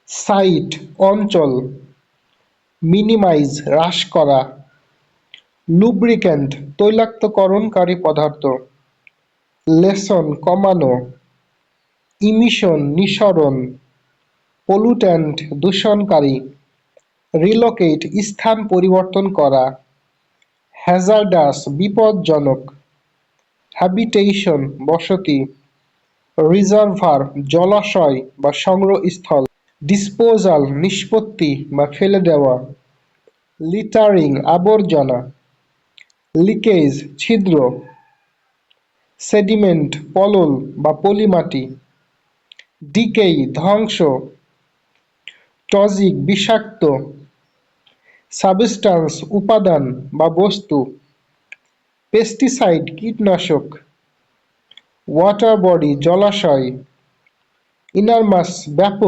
site অঞ্চল, minimise হ্রাস করা, লুব্রিক্যান্ট তৈলাক্তকরণকারী পদার্থ, লেসন কমানো, ইমিশন নিঃসরণ, পলুট্যান্ট দূষণকারী, রিলোকেট স্থান পরিবর্তন করা, হ্যাজার্ডাস বিপজ্জনক, হ্যাবিটেশন বসতি, রিজার্ভার জলাশয় বা সংগ্রহস্থল, ডিসপোজাল নিষ্পত্তি বা ফেলে দেওয়া, লিটারিং আবর্জনা, লিকেজ ছিদ্র, সেডিমেন্ট পলল বা পলিমাটি, ডিকেই ধ্বংস, টজিক বিষাক্ত, সাবস্টান্স উপাদান বা বস্তু, পেস্টিসাইড কীটনাশক, ওয়াটার বডি জলাশয়, ইনারমাস ব্যাপক